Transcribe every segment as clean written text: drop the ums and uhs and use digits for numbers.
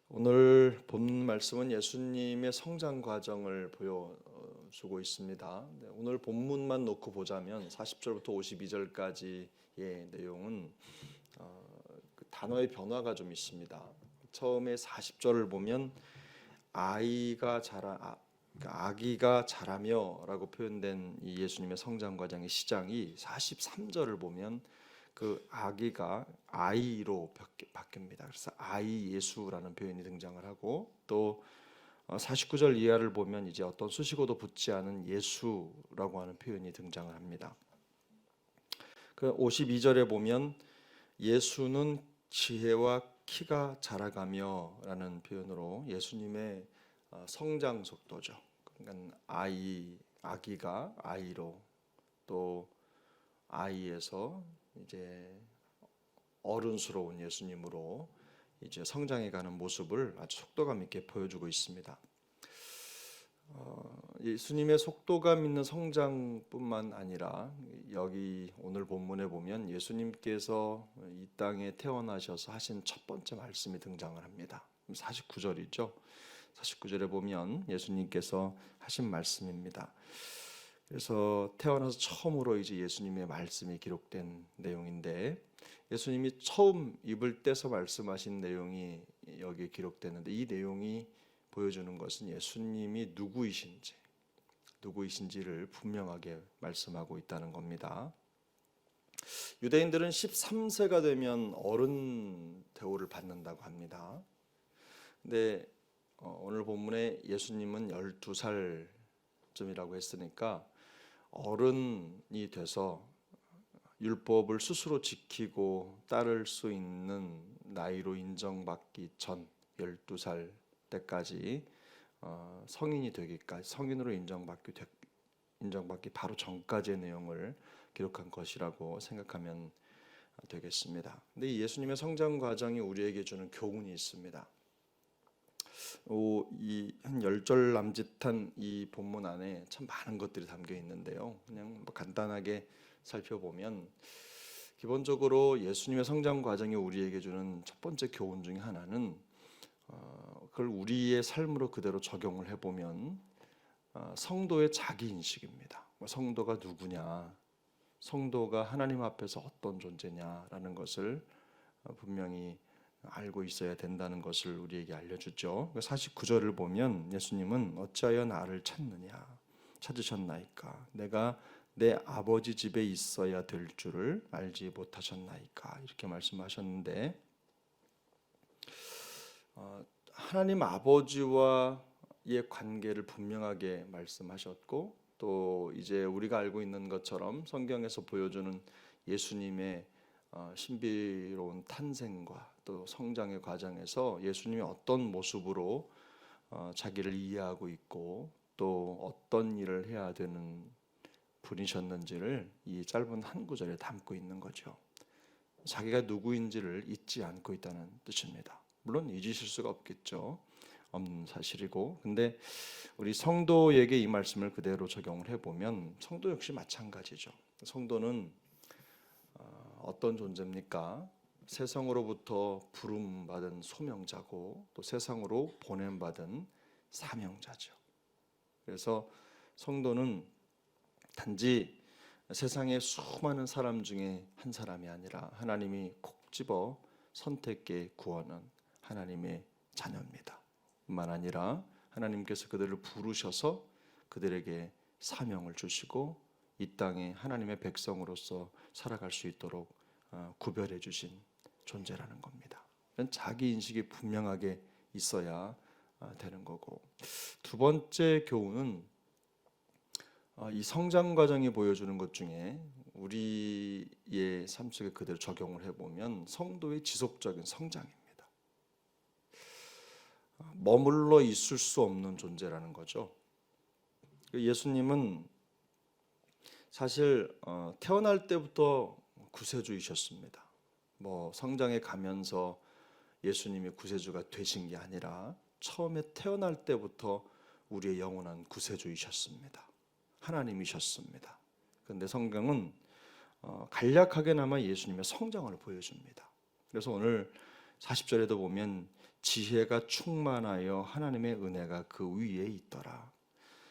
오늘 본 말씀은 예수님의 성장 과정을 보여주고 있습니다. 오늘 본문만 놓고 보자면 40절부터 52절까지의 내용은 그 단어의 변화가 좀 있습니다. 처음에 40절을 보면 아기가 자라며라고 표현된 이 예수님의 성장 과정의 시작이 43절을 보면 그 아기가 아이로 바뀝니다. 그래서 아이 예수라는 표현이 등장을 하고 또 49절 이하를 보면 이제 어떤 수식어도 붙지 않은 예수라고 하는 표현이 등장을 합니다. 그 52절에 보면 예수는 지혜와 키가 자라가며라는 표현으로 예수님의 성장 속도죠. 그러니까 아기가 아이로 또 아이에서 이제 어른스러운 예수님으로 이제 성장해가는 모습을 아주 속도감 있게 보여주고 있습니다. 예수님의 속도감 있는 성장뿐만 아니라 여기 오늘 본문에 보면 예수님께서 이 땅에 태어나셔서 하신 첫 번째 말씀이 등장을 합니다. 49절이죠. 49절에 보면 예수님께서 하신 말씀입니다. 그래서 태어나서 처음으로 이제 예수님의 말씀이 기록된 내용인데 예수님이 처음 입을 떼서 말씀하신 내용이 여기에 기록되는데 이 내용이 보여주는 것은 예수님이 누구이신지를 분명하게 말씀하고 있다는 겁니다. 유대인들은 13세가 되면 어른 대우를 받는다고 합니다. 근데 오늘 본문에 예수님은 12살쯤이라고 했으니까 어른이 돼서 율법을 스스로 지키고 따를 수 있는 나이로 인정받기 전 12살 때까지 성인이 되기까지 성인으로 인정받기 바로 전까지의 내용을 기록한 것이라고 생각하면 되겠습니다. 근데 이 예수님의 성장 과정이 우리에게 주는 교훈이 있습니다. 이 한 10절 남짓한 이 본문 안에 참 많은 것들이 담겨 있는데요. 그냥 간단하게 살펴보면 기본적으로 예수님의 성장 과정이 우리에게 주는 첫 번째 교훈 중에 하나는 그걸 우리의 삶으로 그대로 적용을 해보면 성도의 자기 인식입니다. 성도가 누구냐, 성도가 하나님 앞에서 어떤 존재냐라는 것을 분명히 알고 있어야 된다는 것을 우리에게 알려주죠. 49절을 보면 예수님은 어찌하여 나를 찾으셨나이까? 내가 내 아버지 집에 있어야 될 줄을 알지 못하셨나이까? 이렇게 말씀하셨는데 하나님 아버지와의 관계를 분명하게 말씀하셨고 또 이제 우리가 알고 있는 것처럼 성경에서 보여주는 예수님의 신비로운 탄생과 또 성장의 과정에서 예수님이 어떤 모습으로 자기를 이해하고 있고 또 어떤 일을 해야 되는 분이셨는지를 이 짧은 한 구절에 담고 있는 거죠. 자기가 누구인지를 잊지 않고 있다는 뜻입니다. 물론 잊으실 수가 없겠죠. 없는 사실이고. 근데 우리 성도에게 이 말씀을 그대로 적용을 해보면 성도 역시 마찬가지죠. 성도는 어떤 존재입니까? 세상으로부터 부름받은 소명자고 또 세상으로 보냄받은 사명자죠. 그래서 성도는 단지 세상의 수많은 사람 중에 한 사람이 아니라 하나님이 콕 집어 선택해 구원한 하나님의 자녀입니다. 뿐만 아니라 하나님께서 그들을 부르셔서 그들에게 사명을 주시고 이 땅에 하나님의 백성으로서 살아갈 수 있도록 구별해 주신 존재라는 겁니다. 자기 인식이 분명하게 있어야 되는 거고, 두 번째 교훈은 이 성장 과정이 보여주는 것 중에 우리의 삶 속에 그대로 적용을 해보면 성도의 지속적인 성장입니다. 머물러 있을 수 없는 존재라는 거죠. 예수님은 사실 태어날 때부터 구세주이셨습니다. 성장해 가면서 예수님이 구세주가 되신 게 아니라 처음에 태어날 때부터 우리의 영원한 구세주이셨습니다. 하나님이셨습니다. 그런데 성경은 간략하게나마 예수님의 성장을 보여줍니다. 그래서 오늘 40절에도 보면 지혜가 충만하여 하나님의 은혜가 그 위에 있더라.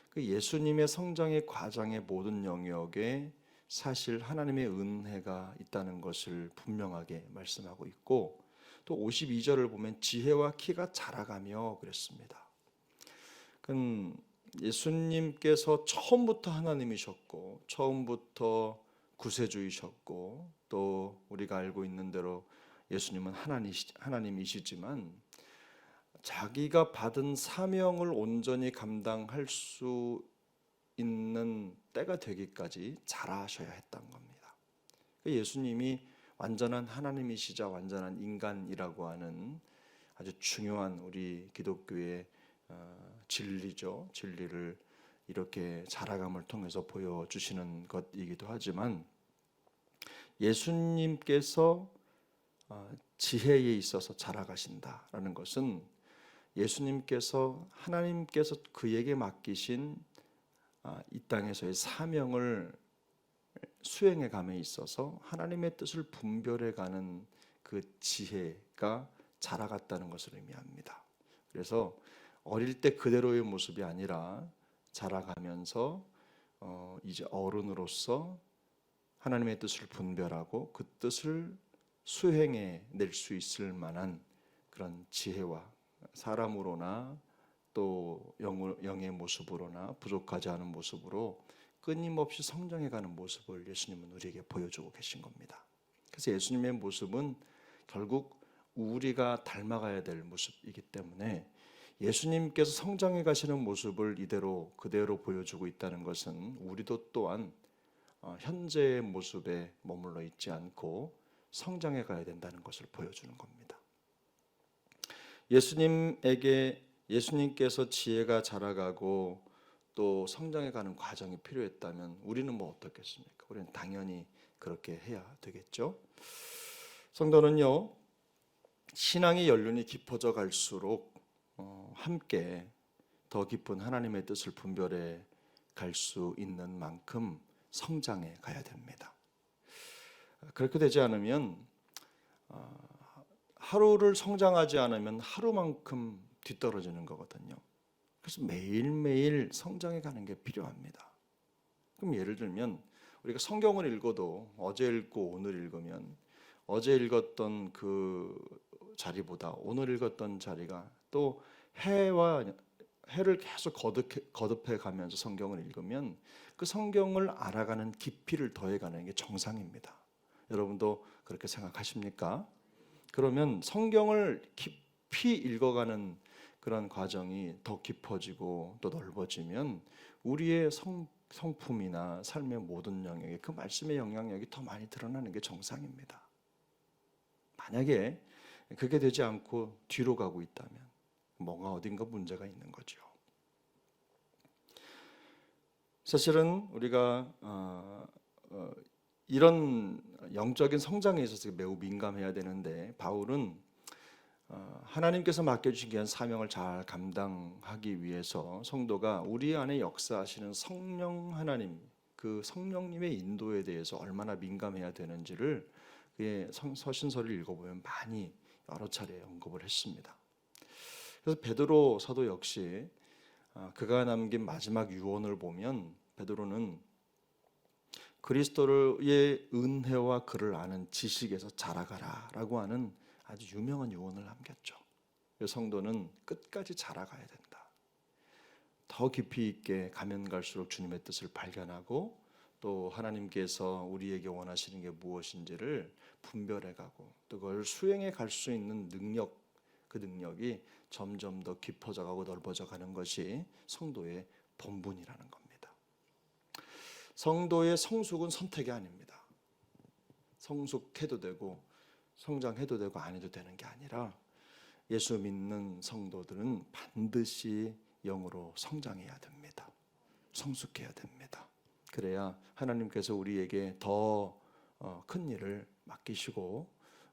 그 예수님의 성장의 과정의 모든 영역에 사실 하나님의 은혜가 있다는 것을 분명하게 말씀하고 있고, 또 52절을 보면 지혜와 키가 자라가며 그랬습니다. 예수님께서 처음부터 하나님이셨고 처음부터 구세주이셨고, 또 우리가 알고 있는 대로 예수님은 하나님이시지만 자기가 받은 사명을 온전히 감당할 수 있는 때가 되기까지 자라셔야 했던 겁니다. 예수님이 완전한 하나님이시자 완전한 인간이라고 하는 아주 중요한 우리 기독교의 진리죠. 진리를 이렇게 자라감을 통해서 보여주시는 것이기도 하지만, 예수님께서 지혜에 있어서 자라가신다라는 것은 예수님께서 하나님께서 그에게 맡기신 이 땅에서의 사명을 수행해 감에 있어서 하나님의 뜻을 분별해 가는 그 지혜가 자라갔다는 것을 의미합니다. 그래서 어릴 때 그대로의 모습이 아니라 자라가면서 이제 어른으로서 하나님의 뜻을 분별하고 그 뜻을 수행해 낼 수 있을 만한 그런 지혜와, 사람으로나 또 영의 모습으로나 부족하지 않은 모습으로 끊임없이 성장해가는 모습을 예수님은 우리에게 보여주고 계신 겁니다. 그래서 예수님의 모습은 결국 우리가 닮아가야 될 모습이기 때문에 예수님께서 성장해 가시는 모습을 그대로 보여주고 있다는 것은 우리도 또한 현재의 모습에 머물러 있지 않고 성장해 가야 된다는 것을 보여주는 겁니다. 예수님께서 지혜가 자라가고 또 성장해 가는 과정이 필요했다면 우리는 뭐 어떻겠습니까? 우리는 당연히 그렇게 해야 되겠죠. 성도는요, 신앙의 연륜이 깊어져 갈수록 함께 더 깊은 하나님의 뜻을 분별해 갈 수 있는 만큼 성장해 가야 됩니다. 그렇게 되지 않으면 하루를 성장하지 않으면 하루만큼 뒤떨어지는 거거든요. 그래서 매일매일 성장해 가는 게 필요합니다. 그럼 예를 들면 우리가 성경을 읽어도 어제 읽고 오늘 읽으면 어제 읽었던 그 자리보다 오늘 읽었던 자리가, 또 해를 계속 거듭해 가면서 성경을 읽으면 그 성경을 알아가는 깊이를 더해가는 게 정상입니다. 여러분도 그렇게 생각하십니까? 그러면 성경을 깊이 읽어가는 그런 과정이 더 깊어지고 또 넓어지면 우리의 성품이나 삶의 모든 영역에 그 말씀의 영향력이 더 많이 드러나는 게 정상입니다. 만약에 그게 되지 않고 뒤로 가고 있다면 뭔가 어딘가 문제가 있는 거죠. 사실은 우리가 이런 영적인 성장에 있어서 매우 민감해야 되는데, 바울은 하나님께서 맡겨주신 귀한 사명을 잘 감당하기 위해서 성도가 우리 안에 역사하시는 성령 하나님, 그 성령님의 인도에 대해서 얼마나 민감해야 되는지를 그의 서신서를 읽어보면 많이 여러 차례 언급을 했습니다. 그래서 베드로 사도 역시 그가 남긴 마지막 유언을 보면 베드로는 그리스도의 은혜와 그를 아는 지식에서 자라가라라고 하는 아주 유명한 유언을 남겼죠. 성도는 끝까지 자라가야 된다. 더 깊이 있게 가면 갈수록 주님의 뜻을 발견하고 또 하나님께서 우리에게 원하시는 게 무엇인지를 분별해가고 또 그걸 수행해 갈 수 있는 능력, 그 능력이 점점 더 깊어져가고 넓어져 가는 것이 성도의 본분이라는 겁니다. 성도의 성숙은 선택이 아닙니다. 성숙해도 되고 성장해도 되고 안 해도 되는 게 아니라 예수 믿는 성도들은 반드시 영으로 성장해야 됩니다. 성숙해야 됩니다. 그래야 하나님께서 우리에게 더 큰 일을 맡기시고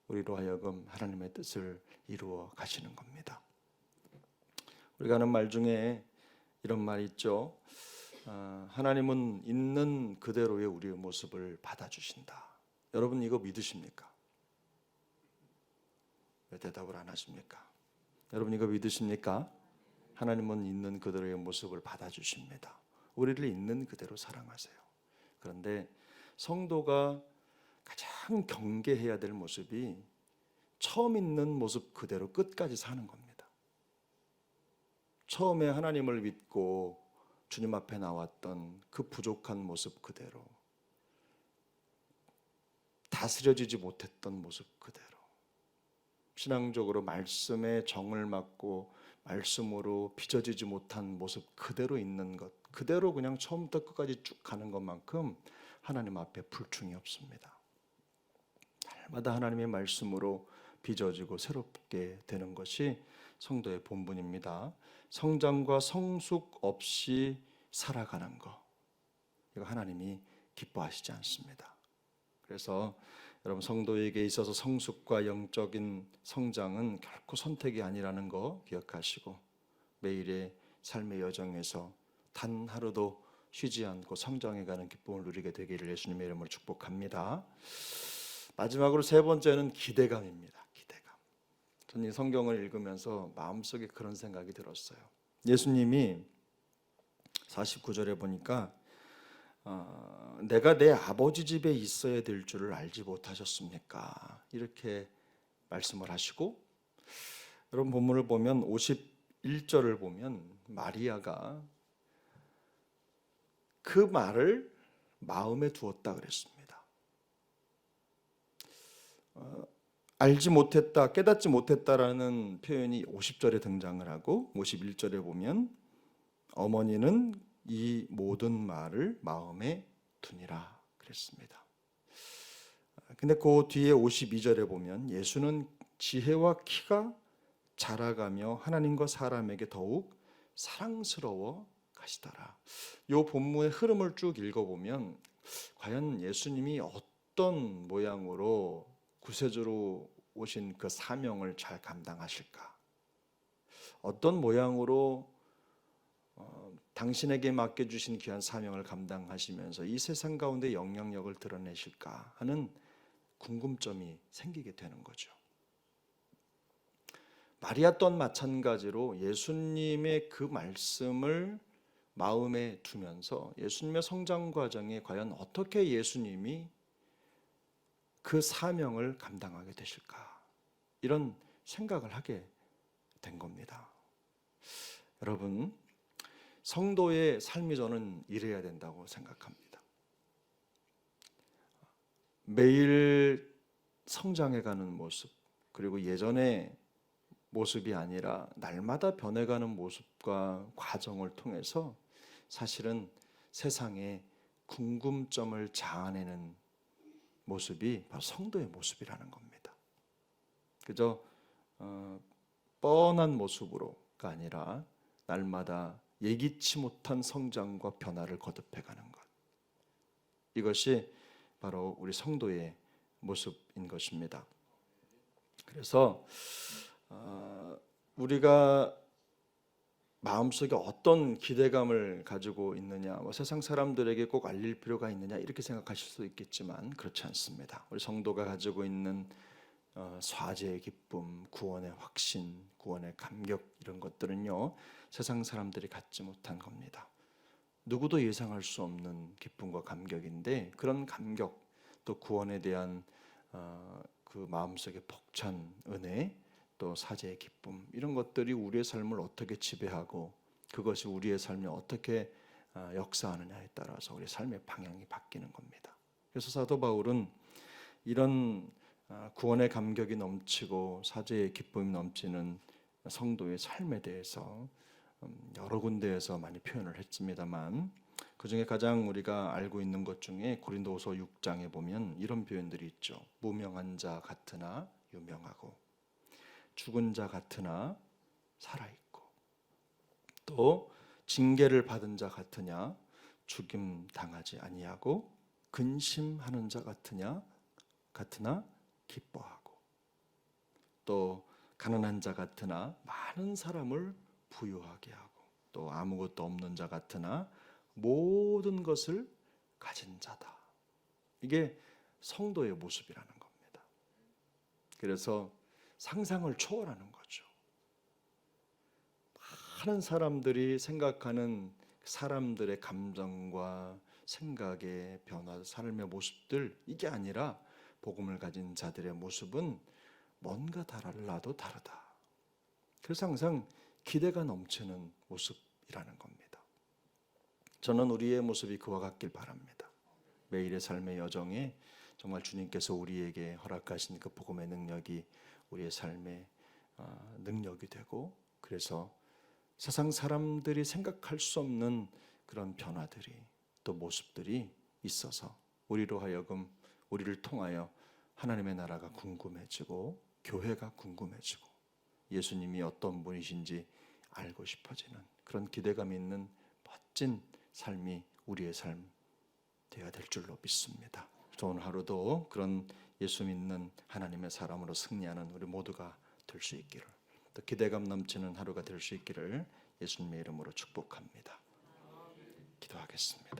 우리로 하여금 하나님의 뜻을 이루어 가시는 겁니다. 우리가 하는 말 중에 이런 말이 있죠. 하나님은 있는 그대로의 우리의 모습을 받아주신다. 여러분 이거 믿으십니까? 왜 대답을 안 하십니까? 여러분 이거 믿으십니까? 하나님은 있는 그대로의 모습을 받아주십니다. 우리를 있는 그대로 사랑하세요. 그런데 성도가 가장 경계해야 될 모습이 처음 있는 모습 그대로 끝까지 사는 겁니다. 처음에 하나님을 믿고 주님 앞에 나왔던 그 부족한 모습 그대로, 다스려지지 못했던 모습 그대로, 신앙적으로 말씀에 정을 맞고 말씀으로 빚어지지 못한 모습 그대로 있는 것, 그대로 그냥 처음부터 끝까지 쭉 가는 것만큼 하나님 앞에 불충이 없습니다. 날마다 하나님의 말씀으로 빚어지고 새롭게 되는 것이 성도의 본분입니다. 성장과 성숙 없이 살아가는 것, 이거 하나님이 기뻐하시지 않습니다. 그래서 여러분 성도에게 있어서 성숙과 영적인 성장은 결코 선택이 아니라는 거 기억하시고 매일의 삶의 여정에서 단 하루도 쉬지 않고 성장해가는 기쁨을 누리게 되기를 예수님의 이름으로 축복합니다. 마지막으로 세 번째는 기대감입니다. 기대감. 저는 이 성경을 읽으면서 마음속에 그런 생각이 들었어요. 예수님이 49절에 보니까 내가 내 아버지 집에 있어야 될 줄을 알지 못하셨습니까? 이렇게 말씀을 하시고, 여러분 본문을 보면 51절을 보면 마리아가 그 말을 마음에 두었다 그랬습니다. 알지 못했다, 깨닫지 못했다라는 표현이 50절에 등장을 하고 51절에 보면 어머니는 이 모든 말을 마음에 두니라 그랬습니다. 근데 그 뒤에 52절에 보면 예수는 지혜와 키가 자라가며 하나님과 사람에게 더욱 사랑스러워 가시더라. 이 본문의 흐름을 쭉 읽어보면 과연 예수님이 어떤 모양으로 구세주로 오신 그 사명을 잘 감당하실까? 어떤 모양으로 당신에게 맡겨주신 귀한 사명을 감당하시면서 이 세상 가운데 영향력을 드러내실까 하는 궁금점이 생기게 되는 거죠. 마리아 또한 마찬가지로 예수님의 그 말씀을 마음에 두면서 예수님의 성장 과정에 과연 어떻게 예수님이 그 사명을 감당하게 되실까, 이런 생각을 하게 된 겁니다. 여러분, 성도의 삶이 저는 이래야 된다고 생각합니다. 매일 성장해가는 모습, 그리고 예전의 모습이 아니라 날마다 변해가는 모습과 과정을 통해서 사실은 세상에 궁금점을 자아내는 모습이 바로 성도의 모습이라는 겁니다. 그저 뻔한 모습으로가 아니라 날마다 예기치 못한 성장과 변화를 거듭해가는 것, 이것이 바로 우리 성도의 모습인 것입니다. 그래서 우리가 마음속에 어떤 기대감을 가지고 있느냐, 세상 사람들에게 꼭 알릴 필요가 있느냐 이렇게 생각하실 수도 있겠지만 그렇지 않습니다. 우리 성도가 가지고 있는 사죄의 기쁨, 구원의 확신, 구원의 감격, 이런 것들은요 세상 사람들이 갖지 못한 겁니다. 누구도 예상할 수 없는 기쁨과 감격인데, 그런 감격, 또 구원에 대한 그 마음속의 벅찬 은혜, 또 사죄의 기쁨, 이런 것들이 우리의 삶을 어떻게 지배하고 그것이 우리의 삶에 어떻게 역사하느냐에 따라서 우리의 삶의 방향이 바뀌는 겁니다. 그래서 사도 바울은 이런 구원의 감격이 넘치고 사죄의 기쁨이 넘치는 성도의 삶에 대해서 여러 군데에서 많이 표현을 했습니다만, 그 중에 가장 우리가 알고 있는 것 중에 고린도후서 6장에 보면 이런 표현들이 있죠. 무명한 자 같으나 유명하고, 죽은 자 같으나 살아있고, 또 징계를 받은 자 같으냐 죽임 당하지 아니하고, 근심하는 자 같으나 기뻐하고, 또 가난한 자 같으나 많은 사람을 부유하게 하고, 또 아무것도 없는 자 같으나 모든 것을 가진 자다. 이게 성도의 모습이라는 겁니다. 그래서 상상을 초월하는 거죠. 많은 사람들이 생각하는 사람들의 감정과 생각의 변화, 삶의 모습들, 이게 아니라 복음을 가진 자들의 모습은 뭔가 달라도 다르다. 그래서 항상 기대가 넘치는 모습이라는 겁니다. 저는 우리의 모습이 그와 같길 바랍니다. 매일의 삶의 여정에 정말 주님께서 우리에게 허락하신 그 복음의 능력이 우리의 삶의 능력이 되고, 그래서 세상 사람들이 생각할 수 없는 그런 변화들이, 또 모습들이 있어서 우리로 하여금, 우리를 통하여 하나님의 나라가 궁금해지고 교회가 궁금해지고 예수님이 어떤 분이신지 알고 싶어지는 그런 기대감 있는 멋진 삶이 우리의 삶 되어야 될 줄로 믿습니다. 오늘 하루도 그런 예수 믿는 하나님의 사람으로 승리하는 우리 모두가 될 수 있기를, 또 기대감 넘치는 하루가 될 수 있기를 예수님의 이름으로 축복합니다. 기도하겠습니다.